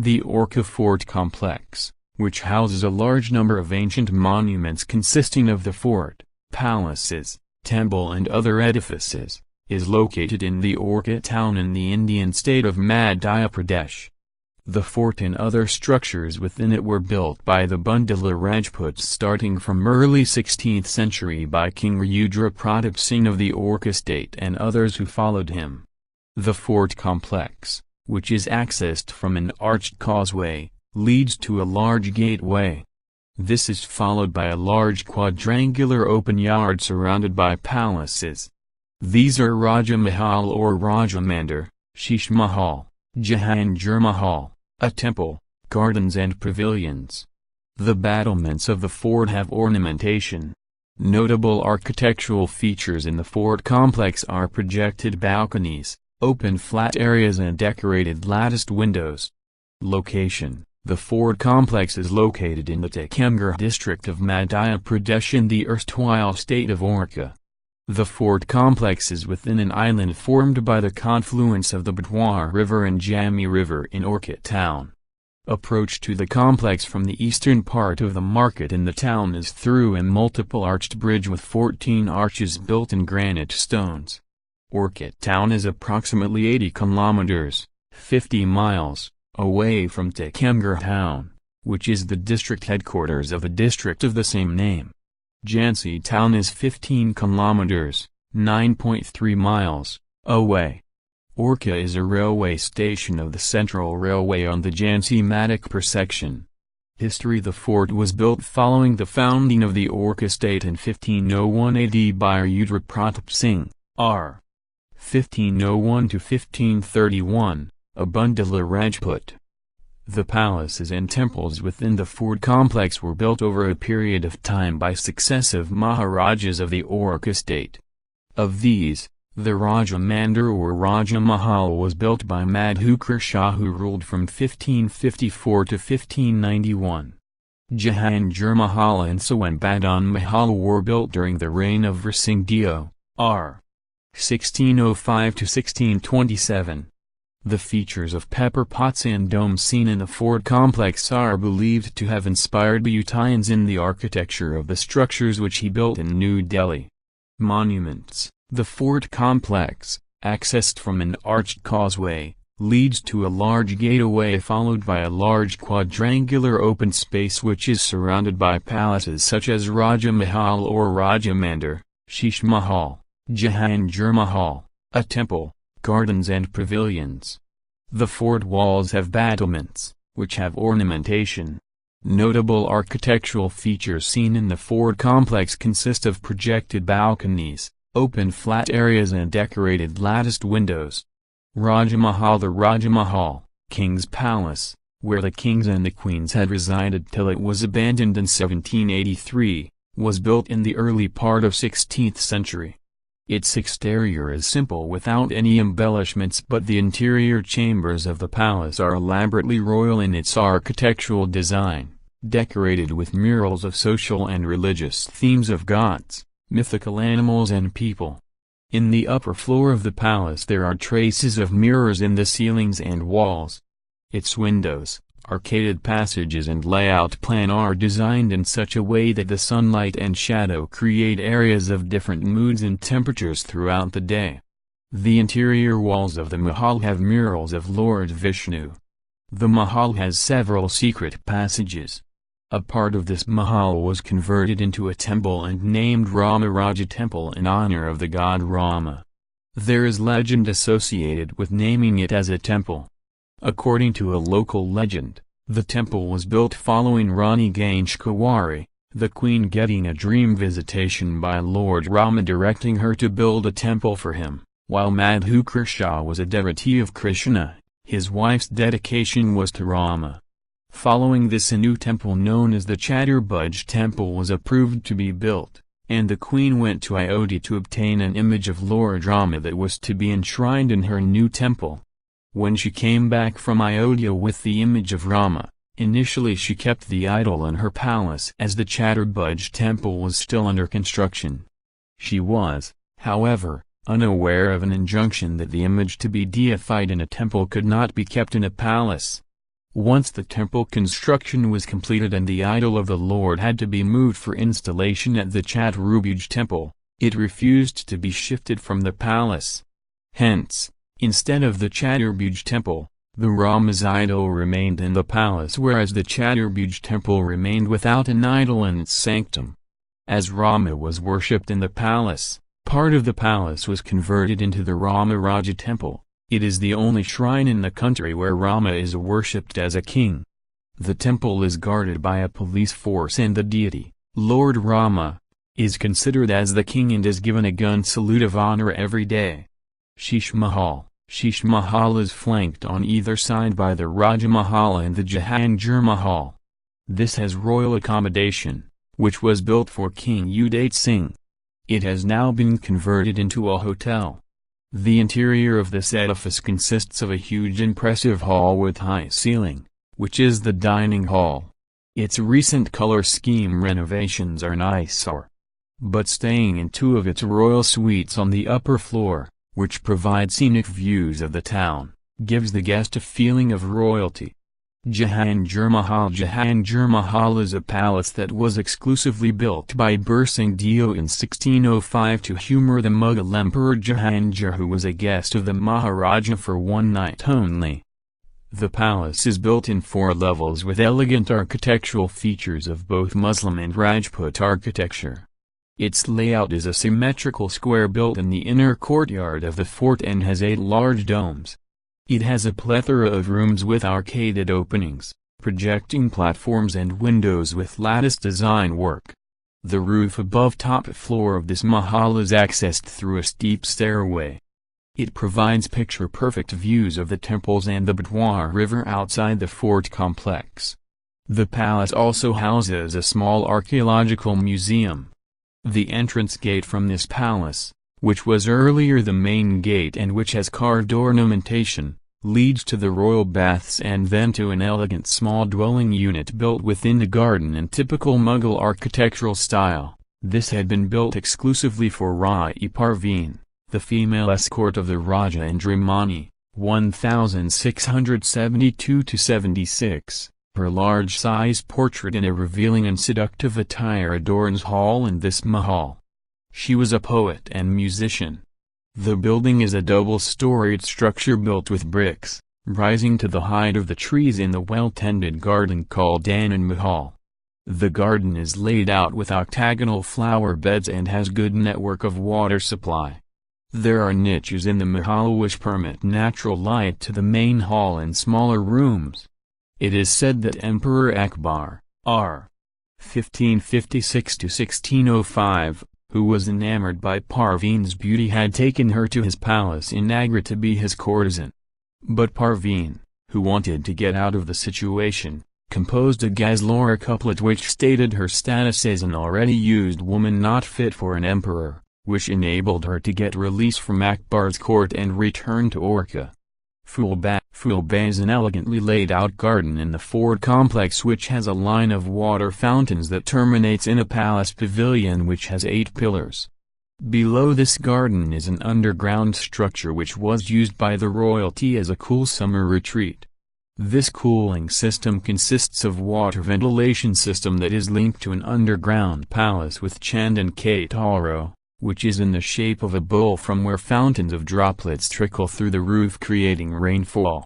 The Orchha Fort complex, which houses a large number of ancient monuments consisting of the fort, palaces, temple and other edifices, is located in the Orchha town in the Indian state of Madhya Pradesh. The fort and other structures within it were built by the Bundela Rajputs starting from early 16th century by King Rudra Pratap Singh of the Orchha state and others who followed him. The fort complex, which is accessed from an arched causeway, leads to a large gateway. This is followed by a large quadrangular open yard surrounded by palaces. These are Raja Mahal or Raja Mandir, Sheesh Mahal, Jahangir Mahal, a temple, gardens and pavilions. The battlements of the fort have ornamentation. Notable architectural features in the fort complex are projected balconies, open flat areas and decorated latticed windows. Location: the fort complex is located in the Tikemgarh district of Madhya Pradesh in the erstwhile state of Orchha. The fort complex is within an island formed by the confluence of the Betwar River and Jammi River in Orchha town. Approach to the complex from the eastern part of the market in the town is through a multiple arched bridge with 14 arches built in granite stones. Orchha town is approximately 80 kilometers, 50 miles, away from Tikemgarh town, which is the district headquarters of the district of the same name. Jhansi town is 15 kilometers, 9.3 miles, away. Orchha is a railway station of the Central Railway on the Jhansi-Madikpur section. History: the fort was built following the founding of the Orchha state in 1501 AD by Rudra Pratap Singh, r. 1501 to 1531, a Bundela Rajput. The palaces and temples within the fort complex were built over a period of time by successive Maharajas of the Orchha state. Of these, the Raja Mandir or Raja Mahal was built by Madhukar Shah, who ruled from 1554 to 1591. Jahangir Mahal and Sawan Badan Mahal were built during the reign of Versingh Deo, r. 1605 to 1627. The features of pepper pots and domes seen in the fort complex are believed to have inspired Bhutans in the architecture of the structures which he built in New Delhi. Monuments: the fort complex, accessed from an arched causeway, leads to a large gateway followed by a large quadrangular open space which is surrounded by palaces such as Raja Mahal or Raja Mandir, Sheesh Mahal, Jahangir Mahal, a temple, gardens and pavilions. The fort walls have battlements, which have ornamentation. Notable architectural features seen in the fort complex consist of projected balconies, open flat areas and decorated latticed windows. Raja Mahal: the Raja Mahal, King's Palace, where the kings and the queens had resided till it was abandoned in 1783, was built in the early part of 16th century. Its exterior is simple without any embellishments, but the interior chambers of the palace are elaborately royal in its architectural design, decorated with murals of social and religious themes of gods, mythical animals and people. In the upper floor of the palace there are traces of mirrors in the ceilings and walls. Its windows, arcaded passages and layout plan are designed in such a way that the sunlight and shadow create areas of different moods and temperatures throughout the day. The interior walls of the Mahal have murals of Lord Vishnu. The Mahal has several secret passages. A part of this Mahal was converted into a temple and named Rama Raja Temple in honor of the god Rama. There is legend associated with naming it as a temple. According to a local legend, the temple was built following Rani Ganeshkawari, the queen getting a dream visitation by Lord Rama directing her to build a temple for him. While Madhukar Shah was a devotee of Krishna, his wife's dedication was to Rama. Following this, a new temple known as the Chaturbhuj temple was approved to be built, and the queen went to Ayodhya to obtain an image of Lord Rama that was to be enshrined in her new temple. When she came back from Ayodhya with the image of Rama, initially she kept the idol in her palace as the Chaturbhuj temple was still under construction. She was, however, unaware of an injunction that the image to be deified in a temple could not be kept in a palace. Once the temple construction was completed and the idol of the Lord had to be moved for installation at the Chaturbhuj temple, it refused to be shifted from the palace. Hence, instead of the Chaturbhuj temple, the Rama's idol remained in the palace, whereas the Chaturbhuj temple remained without an idol in its sanctum. As Rama was worshipped in the palace, part of the palace was converted into the Rama Raja temple. It is the only shrine in the country where Rama is worshipped as a king. The temple is guarded by a police force and the deity, Lord Rama, is considered as the king and is given a gun salute of honor every day. Sheesh Mahal is flanked on either side by the Raja Mahal and the Jahangir Mahal. This has royal accommodation, which was built for King Udait Singh. It has now been converted into a hotel. The interior of this edifice consists of a huge impressive hall with high ceiling, which is the dining hall. Its recent color scheme renovations are an eyesore. But staying in two of its royal suites on the upper floor, which provide scenic views of the town, gives the guest a feeling of royalty. Jahangir Mahal is a palace that was exclusively built by Birsingh in 1605 to humor the Mughal Emperor Jahangir, who was a guest of the Maharaja for one night only. The palace is built in 4 levels with elegant architectural features of both Muslim and Rajput architecture. Its layout is a symmetrical square built in the inner courtyard of the fort and has 8 large domes. It has a plethora of rooms with arcaded openings, projecting platforms and windows with lattice design work. The roof above top floor of this mahal is accessed through a steep stairway. It provides picture-perfect views of the temples and the Betwar River outside the fort complex. The palace also houses a small archaeological museum. The entrance gate from this palace, which was earlier the main gate and which has carved ornamentation, leads to the royal baths and then to an elegant small dwelling unit built within the garden in typical Mughal architectural style. This had been built exclusively for Rai Parveen, the female escort of the Raja Indramani, 1672–76. Her large-size portrait in a revealing and seductive attire adorns hall in this mahal. She was a poet and musician. The building is a double-storied structure built with bricks, rising to the height of the trees in the well-tended garden called Anand Mahal. The garden is laid out with octagonal flower beds and has good network of water supply. There are niches in the mahal which permit natural light to the main hall and smaller rooms. It is said that Emperor Akbar, r. 1556–1605, who was enamored by Parveen's beauty, had taken her to his palace in Agra to be his courtesan. But Parveen, who wanted to get out of the situation, composed a Ghazal couplet which stated her status as an already used woman not fit for an emperor, which enabled her to get release from Akbar's court and return to Orchha. Fulba is an elegantly laid out garden in the fort complex which has a line of water fountains that terminates in a palace pavilion which has 8 pillars. Below this garden is an underground structure which was used by the royalty as a cool summer retreat. This cooling system consists of water ventilation system that is linked to an underground palace with Chandan Kataro, which is in the shape of a bowl from where fountains of droplets trickle through the roof creating rainfall.